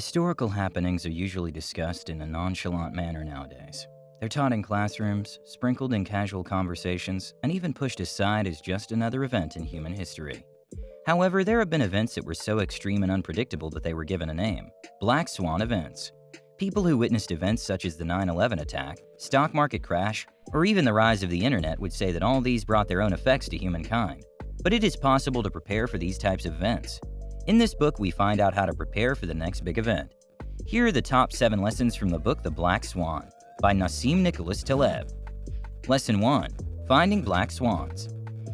Historical happenings are usually discussed in a nonchalant manner nowadays. They're taught in classrooms, sprinkled in casual conversations, and even pushed aside as just another event in human history. However, there have been events that were so extreme and unpredictable that they were given a name: Black Swan events. People who witnessed events such as the 9/11 attack, stock market crash, or even the rise of the internet would say that all these brought their own effects to humankind. But it is possible to prepare for these types of events. In this book, we find out how to prepare for the next big event. Here are the top 7 lessons from the book The Black Swan by NASSIM Nicholas Taleb. Lesson 1. Finding black swans.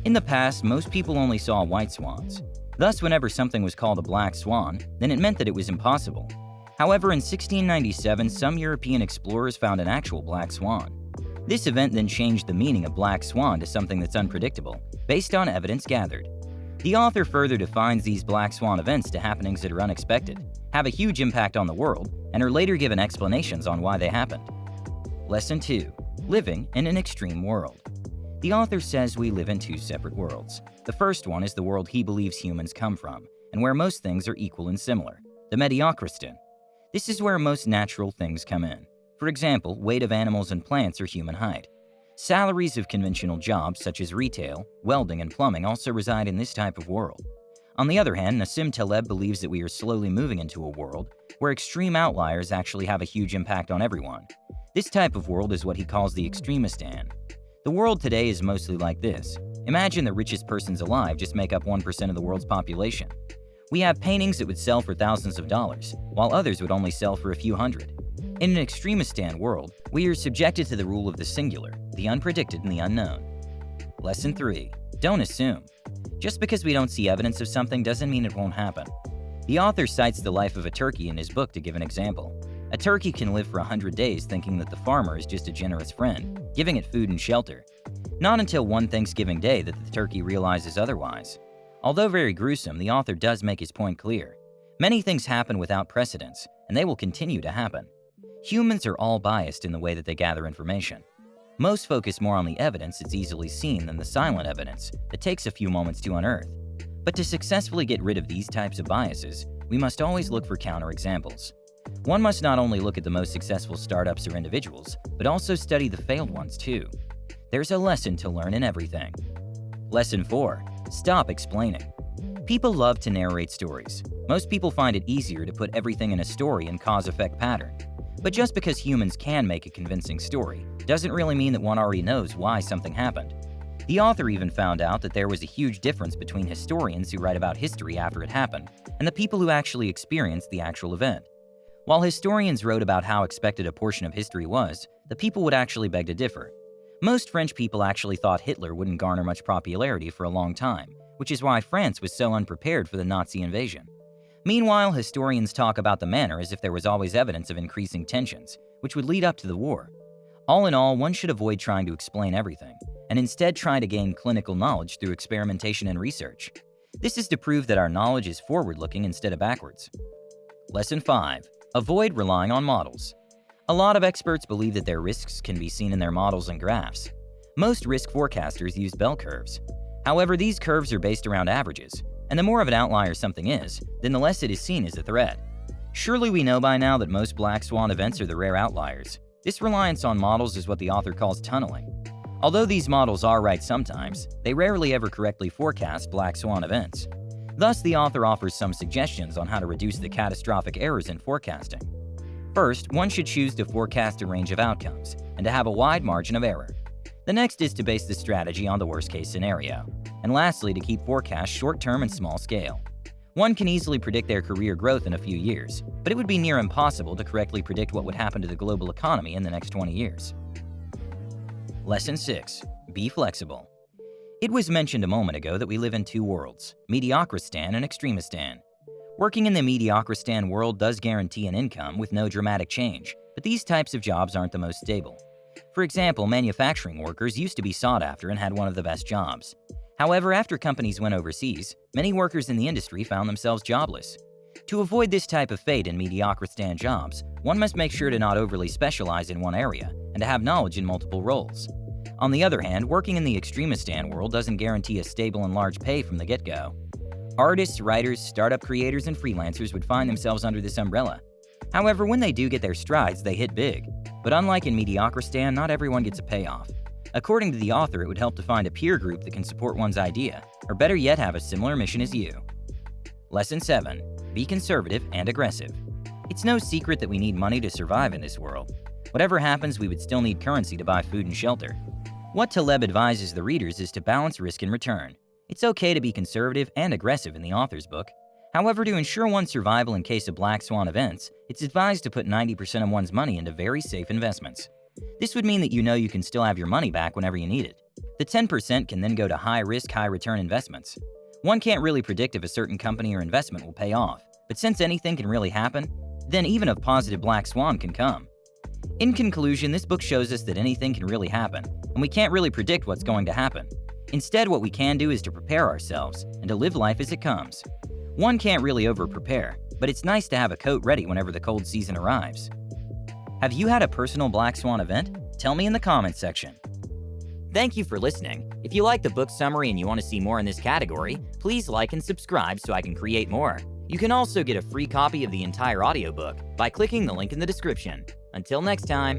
In the past, most people only saw white swans. Thus, whenever something was called a black swan, then it meant that it was impossible. However, in 1697, some European explorers found an actual black swan. This event then changed the meaning of black swan to something that's unpredictable, based on evidence gathered. The author further defines these black swan events to happenings that are unexpected, have a huge impact on the world, and are later given explanations on why they happened. Lesson 2. Living in an extreme world. The author says we live in 2 separate worlds. The first one is the world he believes humans come from, and where most things are equal and similar, the mediocristan. This is where most natural things come in. For example, weight of animals and plants or human height. Salaries of conventional jobs such as retail, welding, and plumbing also reside in this type of world. On the other hand, NASSIM Taleb believes that we are slowly moving into a world where extreme outliers actually have a huge impact on everyone. This type of world is what he calls the extremistan. The world today is mostly like this. Imagine the richest persons alive just make up 1% of the world's population. We have paintings that would sell for thousands of dollars, while others would only sell for a few hundred. In an extremistan world, we are subjected to the rule of the singular, the unpredicted, and the unknown. Lesson 3. Don't assume. Just because we don't see evidence of something doesn't mean it won't happen. The author cites the life of a turkey in his book to give an example. A turkey can live for 100 days thinking that the farmer is just a generous friend, giving it food and shelter. Not until one Thanksgiving day that the turkey realizes otherwise. Although very gruesome, the author does make his point clear. Many things happen without precedence, and they will continue to happen. Humans are all biased in the way that they gather information. Most focus more on the evidence that's easily seen than the silent evidence that takes a few moments to unearth. But to successfully get rid of these types of biases, we must always look for counterexamples. One must not only look at the most successful startups or individuals, but also study the failed ones too. There's a lesson to learn in everything. Lesson 4. Stop explaining. People love to narrate stories. Most people find it easier to put everything in a story and cause-effect pattern. But just because humans can make a convincing story doesn't really mean that one already knows why something happened. The author even found out that there was a huge difference between historians who write about history after it happened and the people who actually experienced the actual event. While historians wrote about how expected a portion of history was, the people would actually beg to differ. Most French people actually thought Hitler wouldn't garner much popularity for a long time, which is why France was so unprepared for the Nazi invasion. Meanwhile, historians talk about the manner as if there was always evidence of increasing tensions, which would lead up to the war. All in all, one should avoid trying to explain everything, and instead try to gain clinical knowledge through experimentation and research. This is to prove that our knowledge is forward-looking instead of backwards. Lesson 5. Avoid relying on models. A lot of experts believe that their risks can be seen in their models and graphs. Most risk forecasters use bell curves. However, these curves are based around averages, and the more of an outlier something is, then the less it is seen as a threat. Surely we know by now that most black swan events are the rare outliers. This reliance on models is what the author calls tunneling. Although these models are right sometimes, they rarely ever correctly forecast black swan events. Thus, the author offers some suggestions on how to reduce the catastrophic errors in forecasting. First, one should choose to forecast a range of outcomes and to have a wide margin of error. The next is to base the strategy on the worst-case scenario. And lastly, to keep forecasts short-term and small-scale. One can easily predict their career growth in a few years, but it would be near impossible to correctly predict what would happen to the global economy in the next 20 years. Lesson 6. Be flexible. It was mentioned a moment ago that we live in 2 worlds, mediocristan and extremistan. Working in the mediocristan world does guarantee an income with no dramatic change, but these types of jobs aren't the most stable. For example, manufacturing workers used to be sought after and had one of the best jobs. However, after companies went overseas, many workers in the industry found themselves jobless. To avoid this type of fate in mediocristan jobs, one must make sure to not overly specialize in one area and to have knowledge in multiple roles. On the other hand, working in the extremistan world doesn't guarantee a stable and large pay from the get-go. Artists, writers, startup creators, and freelancers would find themselves under this umbrella. However, when they do get their strides, they hit big. But unlike in Mediocristan, not everyone gets a payoff. According to the author, it would help to find a peer group that can support one's idea, or better yet, have a similar mission as you. Lesson 7. Be conservative and aggressive. It's no secret that we need money to survive in this world. Whatever happens, we would still need currency to buy food and shelter. What Taleb advises the readers is to balance risk and return. It's okay to be conservative and aggressive in the author's book. However, to ensure one's survival in case of black swan events, it's advised to put 90% of one's money into very safe investments. This would mean that you know you can still have your money back whenever you need it. The 10% can then go to high-risk, high-return investments. One can't really predict if a certain company or investment will pay off, but since anything can really happen, then even a positive black swan can come. In conclusion, this book shows us that anything can really happen, and we can't really predict what's going to happen. Instead, what we can do is to prepare ourselves and to live life as it comes. One can't really over-prepare, but it's nice to have a coat ready whenever the cold season arrives. Have you had a personal black swan event? Tell me in the comments section. Thank you for listening. If you like the book summary and you want to see more in this category, please like and subscribe so I can create more. You can also get a free copy of the entire audiobook by clicking the link in the description. Until next time.